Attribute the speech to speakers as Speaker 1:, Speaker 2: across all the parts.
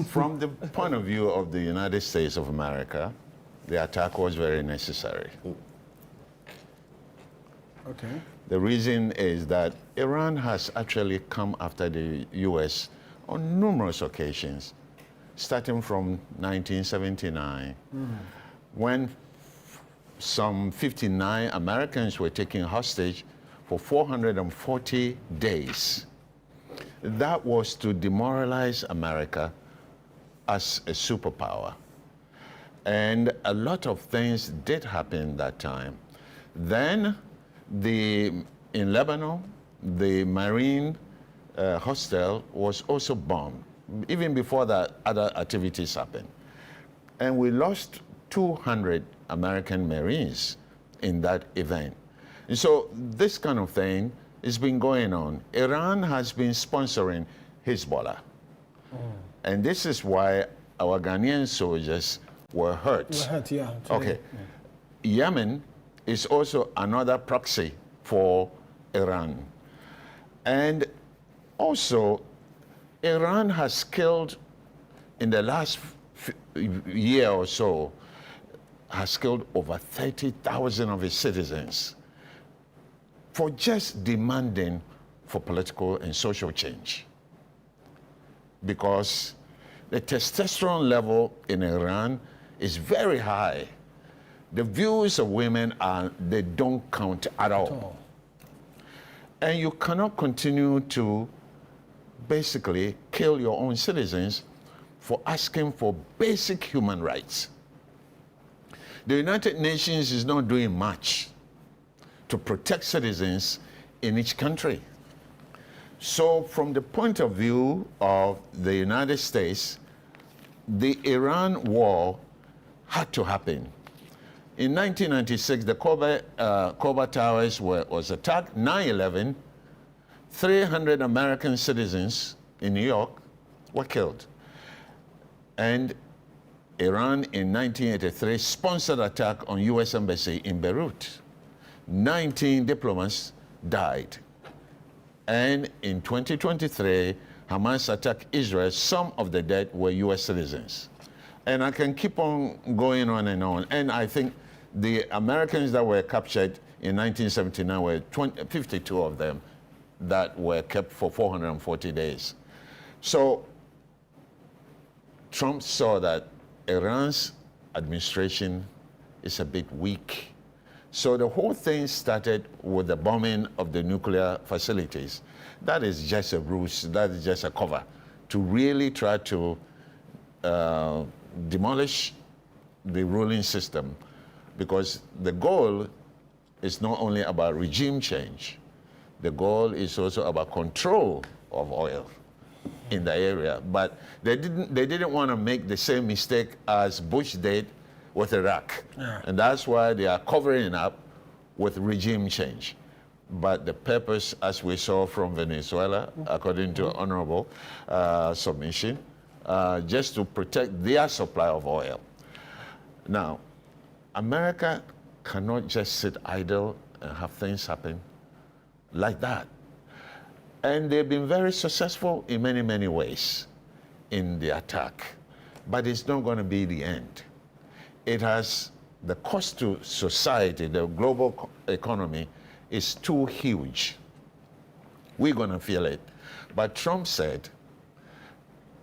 Speaker 1: From the point of view of the United States of America, the attack was very necessary.
Speaker 2: Okay.
Speaker 1: The reason is that Iran has actually come after the U.S. on numerous occasions, starting from 1979, when some 59 Americans were taken hostage for 440 days. That was to demoralize America as a superpower. And a lot of things did happen that time. Then, in Lebanon, the Marine hostel was also bombed, even before that other activities happened. And we lost 200 American Marines in that event. And so this kind of thing has been going on. Iran has been sponsoring Hezbollah. And this is why our Ghanaian soldiers were hurt.
Speaker 2: Yeah.
Speaker 1: Okay. Yeah. Yemen is also another proxy for Iran. And also, Iran has killed, in the last year or so, has killed over 30,000 of its citizens for just demanding for political and social change. Because the testosterone level in Iran is very high. The views of women they don't count at all. And you cannot continue to basically kill your own citizens for asking for basic human rights. The United Nations is not doing much to protect citizens in each country. So from the point of view of the United States, the Iran war had to happen. In 1996, the Koba Towers was attacked. 9/11, 300 American citizens in New York were killed. And Iran in 1983 sponsored attack on U.S. Embassy in Beirut. 19 diplomats died. And in 2023, Hamas attacked Israel. Some of the dead were U.S. citizens. And I can keep on going on and on. And I think the Americans that were captured in 1979 were 52 of them that were kept for 440 days. So Trump saw that Iran's administration is a bit weak. So the whole thing started with the bombing of the nuclear facilities. That is just a ruse, that is just a cover to really try to demolish the ruling system, because the goal is not only about regime change, the goal is also about control of oil in the area. But they didn't want to make the same mistake as Bush did with Iraq. Yeah. And that's why they are covering up with regime change. But the purpose, as we saw from Venezuela, according to honorable submission, just to protect their supply of oil. Now, America cannot just sit idle and have things happen like that. And they've been very successful in many, many ways in the attack. But it's not going to be the end. It has the cost to society, the global economy, is too huge. We're going to feel it. But Trump said,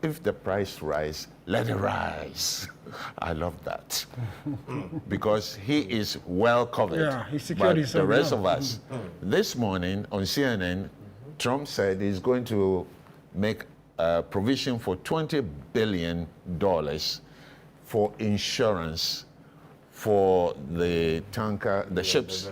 Speaker 1: if the price rise, let it rise. I love that. Because he is well covered.
Speaker 2: Yeah, he secured
Speaker 1: but the rest of us. This morning on CNN, Trump said he's going to make a provision for $20 billion for insurance for the tanker, the ships,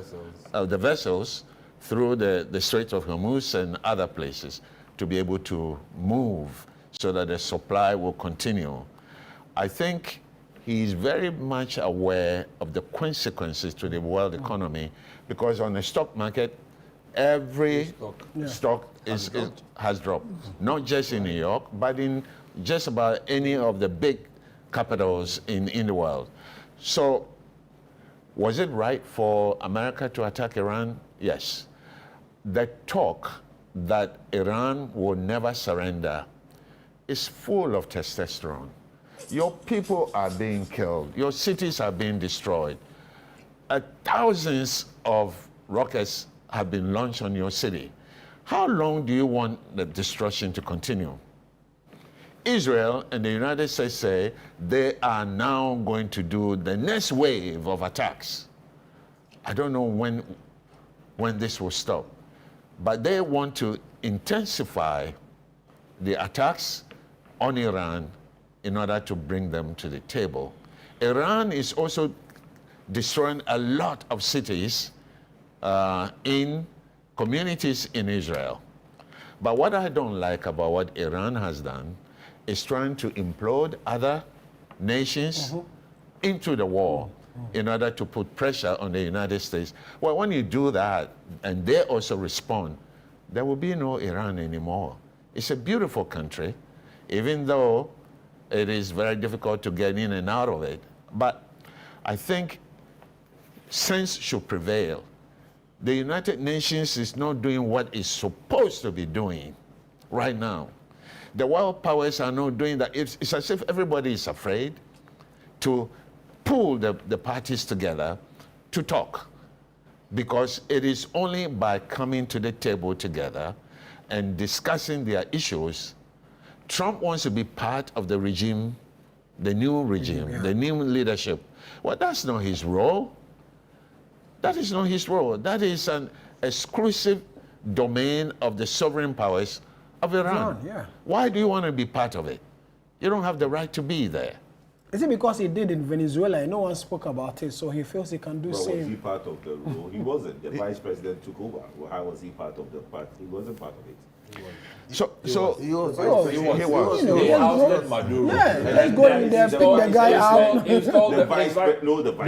Speaker 1: the vessels through the Strait of Hormuz and other places to be able to move so that the supply will continue. I think he's very much aware of the consequences to the world economy, because on the stock market, every stock has dropped, not just in New York, but in just about any of the big capitals in the world. So was it right for America to attack Iran? Yes. The talk that Iran will never surrender is full of testosterone. Your people are being killed. Your cities are being destroyed. Thousands of rockets have been launched on your city. How long do you want the destruction to continue? Israel and the United States say they are now going to do the next wave of attacks. I don't know when this will stop, but they want to intensify the attacks on Iran in order to bring them to the table. Iran is also destroying a lot of cities in communities in Israel. But what I don't like about what Iran has done is trying to implode other nations into the war in order to put pressure on the United States. Well, when you do that and they also respond, there will be no Iran anymore. It's a beautiful country, even though it is very difficult to get in and out of it. But I think sense should prevail. The United Nations is not doing what it's supposed to be doing right now. The world powers are not doing that. It's as if everybody is afraid to pull the parties together to talk, because it is only by coming to the table together and discussing their issues. Trump wants to be part of the regime, the new regime, the new leadership. Well, that's not his role. That is not his role. That is an exclusive domain of the sovereign powers of Iran. Why do you want to be part of it? You don't have the right to be there.
Speaker 2: Is it because he did in Venezuela and no one spoke about it, so he feels he can do same?
Speaker 3: Was he part of the role? He wasn't. The vice president took over. Well, how was he part of the part? He wasn't part of it.
Speaker 4: He was.
Speaker 5: They ousted Maduro.
Speaker 2: Yeah, let's go in there, pick the guy out.
Speaker 3: The vice president.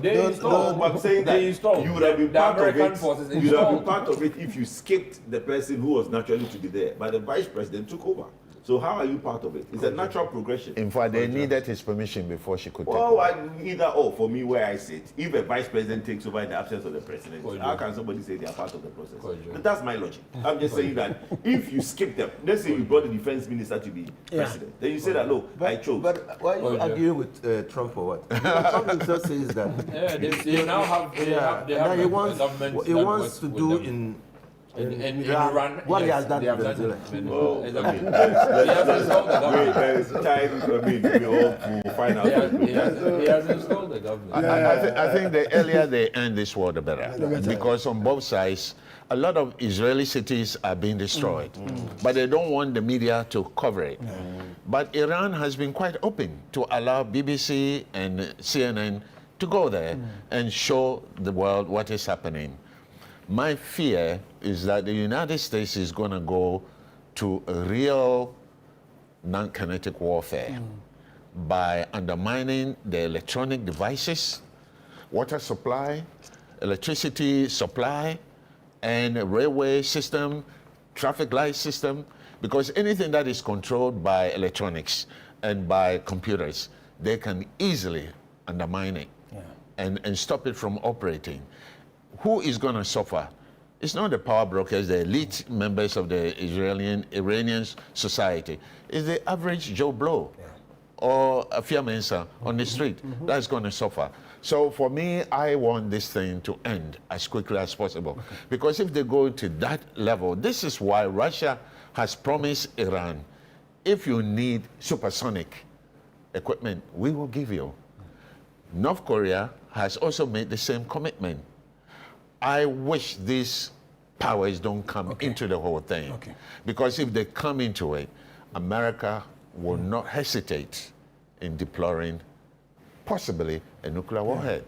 Speaker 3: They installed. I'm saying that you would have been part of it. You would have been part of it if you skipped the person who was naturally to be there. But the vice president took over. So how are you part of it? It's a natural progression.
Speaker 1: In fact, they needed his permission before she could take
Speaker 3: over.
Speaker 1: over.
Speaker 3: Either or, for me, where I sit, if a vice president takes over in the absence of the president, how can somebody say they are part of the process? But that's my logic. I'm just saying that if you skip them, let's say you brought the defense minister to be president, then you say that, no, I chose.
Speaker 4: But why are you arguing with Trump for what? Trump himself says that
Speaker 5: they now have
Speaker 4: he wants to do in
Speaker 5: Iran,
Speaker 4: what he has done in Venezuela.
Speaker 3: There is time, we all to find out.
Speaker 5: He has installed the government.
Speaker 1: I think the earlier they end this war, the better. Because on both sides, a lot of Israeli cities are being destroyed. But they don't want the media to cover it. But Iran has been quite open to allow BBC and CNN to go there and show the world what is happening. My fear is that the United States is going to go to a real non-kinetic warfare by undermining the electronic devices, water supply, electricity supply, and railway system, traffic light system, because anything that is controlled by electronics and by computers, they can easily undermine it and stop it from operating. Who is going to suffer? It's not the power brokers, the elite members of the Iranian society. It's the average Joe Blow or a Fiamensa on the street that's going to suffer. So for me, I want this thing to end as quickly as possible. Because if they go to that level, this is why Russia has promised Iran, if you need supersonic equipment, we will give you. North Korea has also made the same commitment. I wish these powers don't come into the whole thing. Because if they come into it, America will not hesitate in deploying possibly a nuclear warhead.